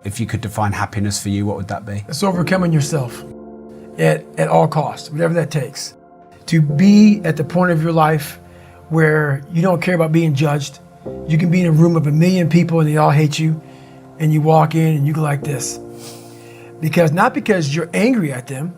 If you could define happiness for you, what would that be? It's overcoming yourself at all costs, whatever that takes. To be at the point of your life where you don't care about being judged. You can be in a room of 1 million people and they all hate you, and you walk in and you go like this. Not because you're angry at them,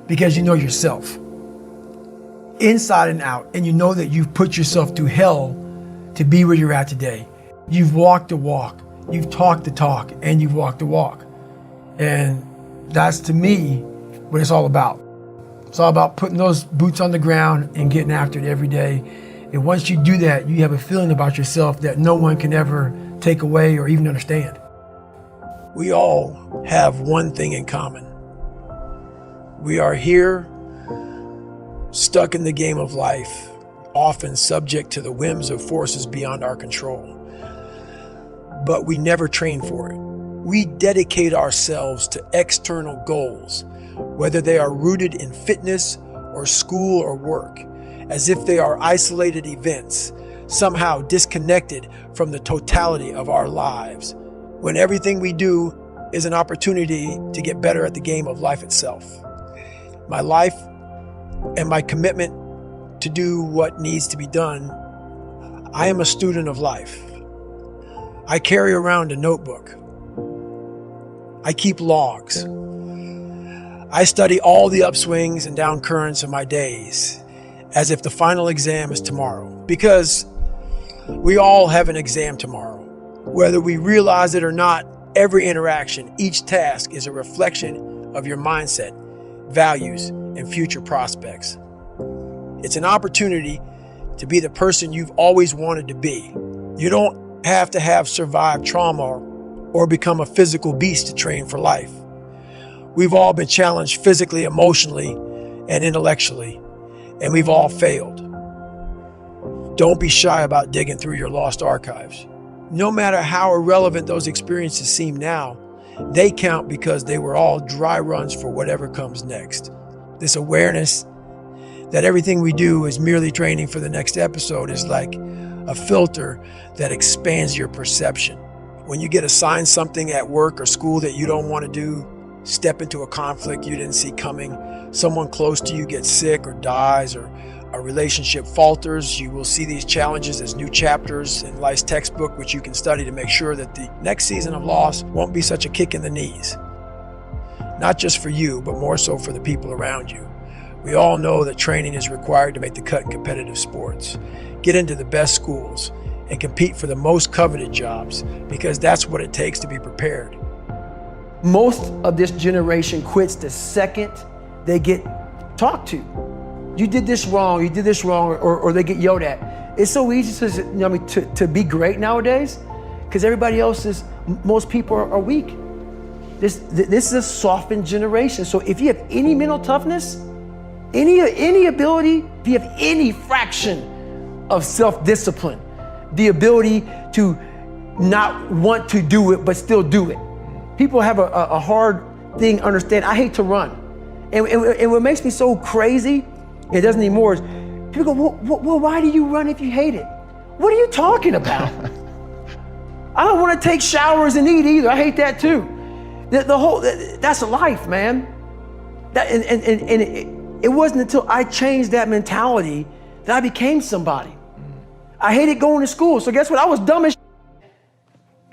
because you know yourself, inside and out, and you know that you've put yourself through hell to be where you're at today. You've walked the walk, you've talked the talk, and you've walked the walk. And that's, to me, what it's all about. It's all about putting those boots on the ground and getting after it every day. And once you do that, you have a feeling about yourself that no one can ever take away or even understand. We all have one thing in common. We are here, stuck in the game of life, often subject to the whims of forces beyond our control. But we never train for it. We dedicate ourselves to external goals, whether they are rooted in fitness or school or work, as if they are isolated events, somehow disconnected from the totality of our lives, when everything we do is an opportunity to get better at the game of life itself. My life and my commitment to do what needs to be done, I am a student of life. I carry around a notebook. I keep logs. I study all the upswings and down currents of my days, as if the final exam is tomorrow, because we all have an exam tomorrow. Whether we realize it or not, every interaction, each task is a reflection of your mindset, values, and future prospects. It's an opportunity to be the person you've always wanted to be. You don't have to have survived trauma or become a physical beast to train for life. We've all been challenged physically, emotionally, and intellectually, and we've all failed. Don't be shy about digging through your lost archives. No matter how irrelevant those experiences seem now, they count because they were all dry runs for whatever comes next. This awareness that everything we do is merely training for the next episode is like a filter that expands your perception. When you get assigned something at work or school that you don't want to do, step into a conflict you didn't see coming, someone close to you gets sick or dies, or a relationship falters, you will see these challenges as new chapters in life's textbook, which you can study to make sure that the next season of loss won't be such a kick in the knees. Not just for you, but more so for the people around you. We all know that training is required to make the cut in competitive sports. Get into the best schools and compete for the most coveted jobs, because that's what it takes to be prepared. Most of this generation quits the second they get talked to. You did this wrong, or they get yelled at. It's so easy to be great nowadays, because everybody else is, most people are weak. This is a softened generation. So if you have any mental toughness, any ability, if you have any fraction of self-discipline, the ability to not want to do it but still do it. People have a hard thing understand. I hate to run. And what makes me so crazy, it doesn't anymore, is people go, well, why do you run if you hate it? What are you talking about? I don't want to take showers and eat either. I hate that too. That's a life, man. It wasn't until I changed that mentality that I became somebody. I hated going to school, so guess what? I was dumb as shit.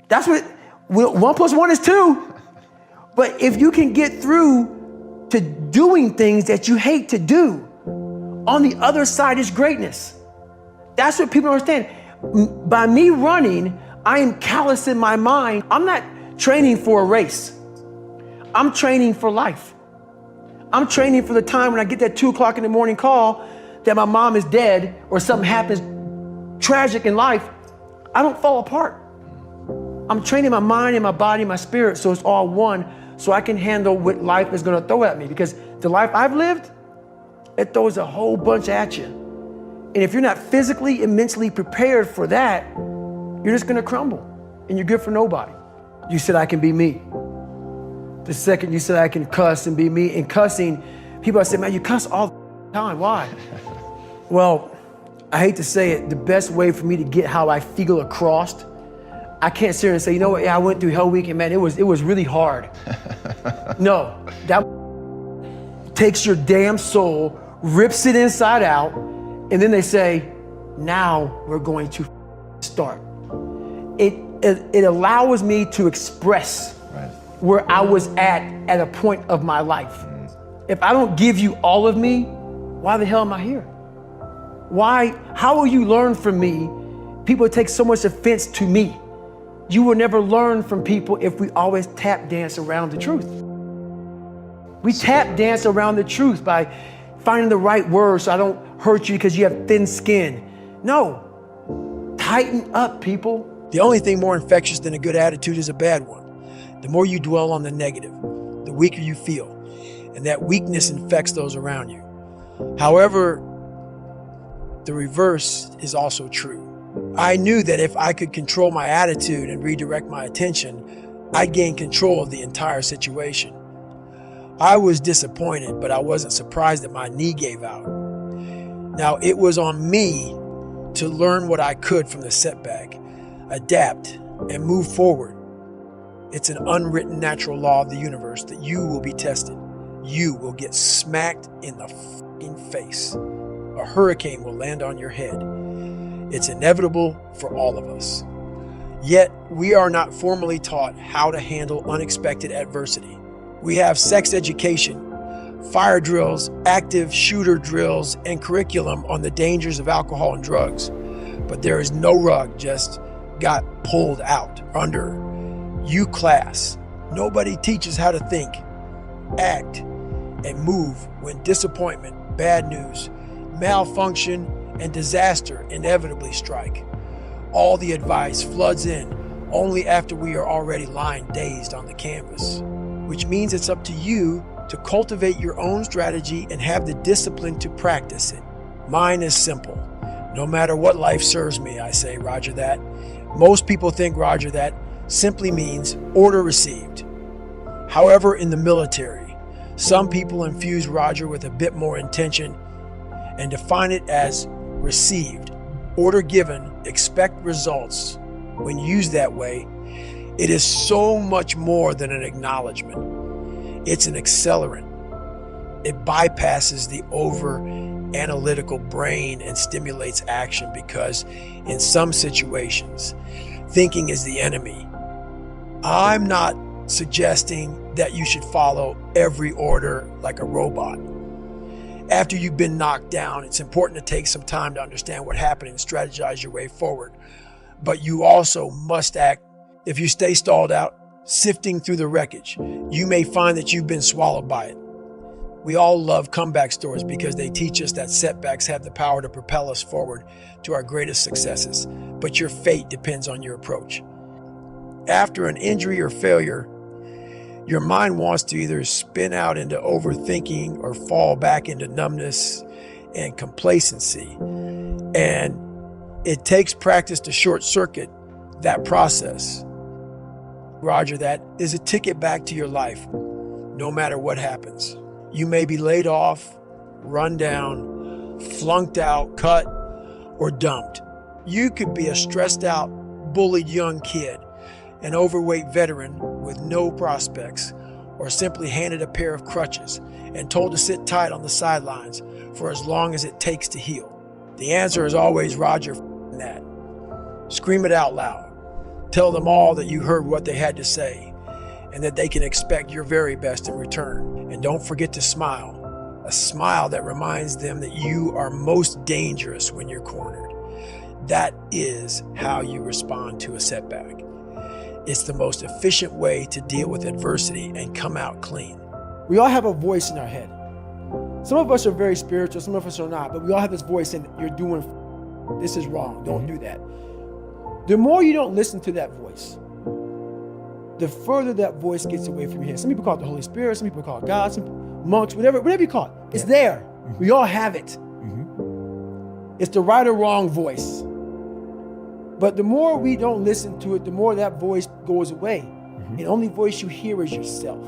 That's what, 1 + 1 is 2. But if you can get through to doing things that you hate to do, on the other side is greatness. That's what people understand. By me running, I am callous in my mind. I'm not training for a race. I'm training for life. I'm training for the time when I get that 2 o'clock in the morning call that my mom is dead or something happens tragic in life. I don't fall apart. I'm training my mind and my body and my spirit so it's all one, so I can handle what life is going to throw at me, because the life I've lived, it throws a whole bunch at you. And if you're not physically and mentally prepared for that, you're just going to crumble and you're good for nobody. You said I can be me. The second you said I can cuss and be me, and cussing, people say, man, you cuss all the time. Why? Well, I hate to say it, the best way for me to get how I feel across, I can't sit here and say, you know what, yeah, I went through Hell Week and man, it was really hard. No, that takes your damn soul, rips it inside out, and then they say, now we're going to start. It allows me to express where I was at a point of my life. If I don't give you all of me, why the hell am I here? How will you learn from me? People take so much offense to me. You will never learn from people if we always tap dance around the truth. We tap dance around the truth by finding the right words so I don't hurt you because you have thin skin. No, tighten up, people. The only thing more infectious than a good attitude is a bad one. The more you dwell on the negative, the weaker you feel, and that weakness infects those around you. However, the reverse is also true. I knew that if I could control my attitude and redirect my attention, I'd gain control of the entire situation. I was disappointed, but I wasn't surprised that my knee gave out. Now, it was on me to learn what I could from the setback, adapt, and move forward. It's an unwritten natural law of the universe that you will be tested. You will get smacked in the fucking face. A hurricane will land on your head. It's inevitable for all of us. Yet, we are not formally taught how to handle unexpected adversity. We have sex education, fire drills, active shooter drills, and curriculum on the dangers of alcohol and drugs. But there is no rug just got pulled out under. You class. Nobody teaches how to think, act, and move when disappointment, bad news, malfunction, and disaster inevitably strike. All the advice floods in only after we are already lying dazed on the canvas, which means it's up to you to cultivate your own strategy and have the discipline to practice it. Mine is simple. No matter what life serves me, I say, Roger that. Most people think Roger that simply means order received. However, in the military, some people infuse Roger with a bit more intention and define it as received. Order given, expect results. When used that way, it is so much more than an acknowledgement. It's an accelerant. It bypasses the over-analytical brain and stimulates action because in some situations, thinking is the enemy. I'm not suggesting that you should follow every order like a robot. After you've been knocked down, it's important to take some time to understand what happened and strategize your way forward. But you also must act. If you stay stalled out, sifting through the wreckage, you may find that you've been swallowed by it. We all love comeback stories because they teach us that setbacks have the power to propel us forward to our greatest successes. But your fate depends on your approach. After an injury or failure, your mind wants to either spin out into overthinking or fall back into numbness and complacency. And it takes practice to short circuit that process. Roger that is a ticket back to your life, no matter what happens. You may be laid off, run down, flunked out, cut, or dumped. You could be a stressed out, bullied young kid, an overweight veteran with no prospects, or simply handed a pair of crutches and told to sit tight on the sidelines for as long as it takes to heal. The answer is always Roger that. Scream it out loud. Tell them all that you heard what they had to say and that they can expect your very best in return. And don't forget to smile. A smile that reminds them that you are most dangerous when you're cornered. That is how you respond to a setback. It's the most efficient way to deal with adversity and come out clean. We all have a voice in our head. Some of us are very spiritual, some of us are not, but we all have this voice saying, you're doing, this is wrong, don't do that. The more you don't listen to that voice, the further that voice gets away from your head. Some people call it the Holy Spirit, some people call it God, some monks, whatever you call it. It's there. We all have it. It's the right or wrong voice. But the more we don't listen to it, the more that voice goes away. And the only voice you hear is yourself.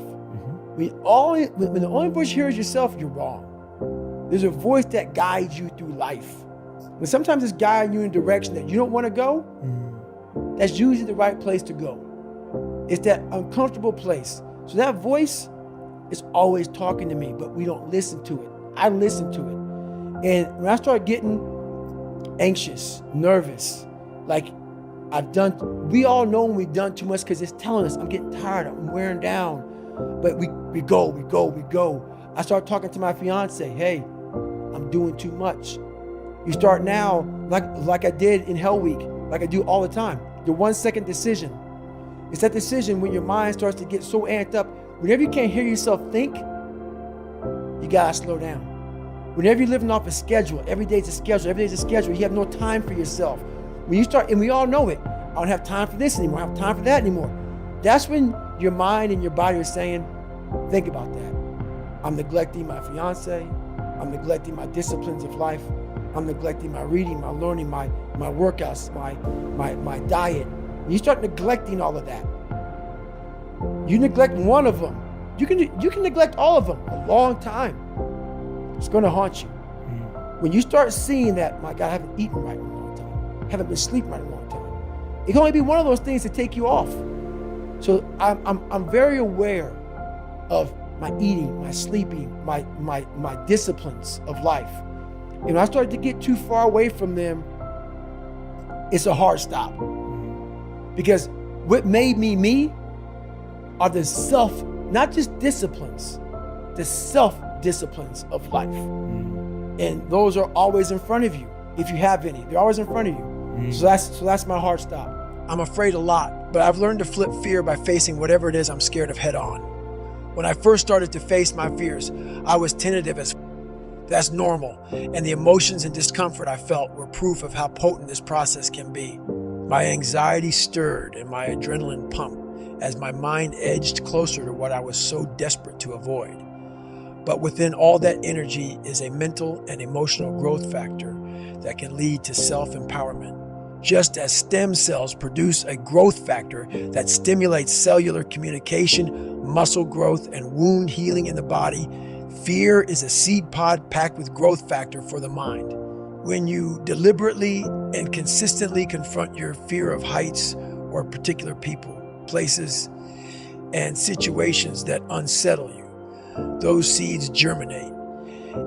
When the only voice you hear is yourself, you're wrong. There's a voice that guides you through life. But sometimes it's guiding you in a direction that you don't want to go. that's usually the right place to go. It's that uncomfortable place. So that voice is always talking to me, but we don't listen to it. I listen to it. And when I start getting anxious, nervous, like we all know when we've done too much because it's telling us, I'm getting tired, I'm wearing down. But we go. I start talking to my fiance, hey, I'm doing too much. You start now, like I did in Hell Week, like I do all the time, the 1 second decision. It's that decision when your mind starts to get so amped up. Whenever you can't hear yourself think, you gotta slow down. Whenever you're living off a schedule, every day's a schedule, you have no time for yourself. When you start, and we all know it, I don't have time for this anymore, I don't have time for that anymore. That's when your mind and your body are saying, think about that. I'm neglecting my fiance, I'm neglecting my disciplines of life, I'm neglecting my reading, my learning, my workouts, my diet. When you start neglecting all of that, you neglect one of them, you can neglect all of them a long time. It's gonna haunt you. When you start seeing that, my God, I haven't eaten right in a long time, haven't been sleeping right in a long time. It can only be one of those things to take you off. So I'm very aware of my eating, my sleeping, my disciplines of life. And when I started to get too far away from them, it's a hard stop. Because what made me are the not just disciplines, the self-disciplines of life. And those are always in front of you. If you have any, they're always in front of you. So that's my hard stop. I'm afraid a lot, but I've learned to flip fear by facing whatever it is I'm scared of head on. When I first started to face my fears, I was tentative as that's normal, and the emotions and discomfort I felt were proof of how potent this process can be. My anxiety stirred and my adrenaline pumped as my mind edged closer to what I was so desperate to avoid. But within all that energy is a mental and emotional growth factor that can lead to self-empowerment. Just as stem cells produce a growth factor that stimulates cellular communication, muscle growth, and wound healing in the body, fear is a seed pod packed with growth factor for the mind. When you deliberately and consistently confront your fear of heights or particular people, places, and situations that unsettle you, those seeds germinate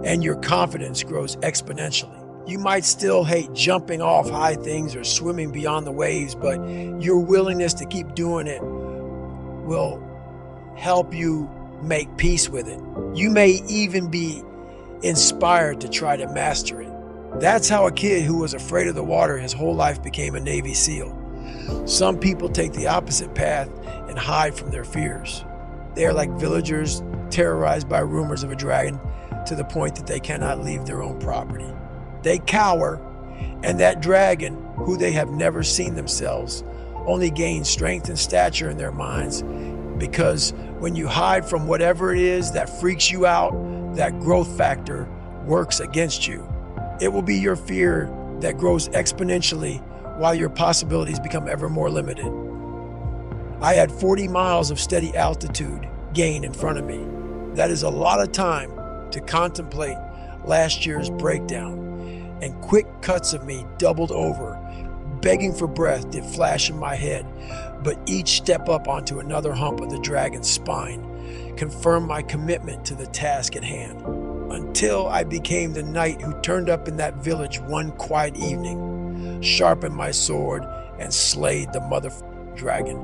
and your confidence grows exponentially. You might still hate jumping off high things or swimming beyond the waves, but your willingness to keep doing it will help you make peace with it. You may even be inspired to try to master it. That's how a kid who was afraid of the water his whole life became a Navy SEAL. Some people take the opposite path and hide from their fears. They are like villagers terrorized by rumors of a dragon to the point that they cannot leave their own property. They cower, and that dragon, who they have never seen themselves, only gains strength and stature in their minds, because when you hide from whatever it is that freaks you out, that growth factor works against you. It will be your fear that grows exponentially while your possibilities become ever more limited. I had 40 miles of steady altitude gain in front of me. That is a lot of time to contemplate last year's breakdown. And quick cuts of me doubled over, begging for breath did flash in my head, but each step up onto another hump of the dragon's spine confirmed my commitment to the task at hand, until I became the knight who turned up in that village one quiet evening, sharpened my sword, and slayed the mother dragon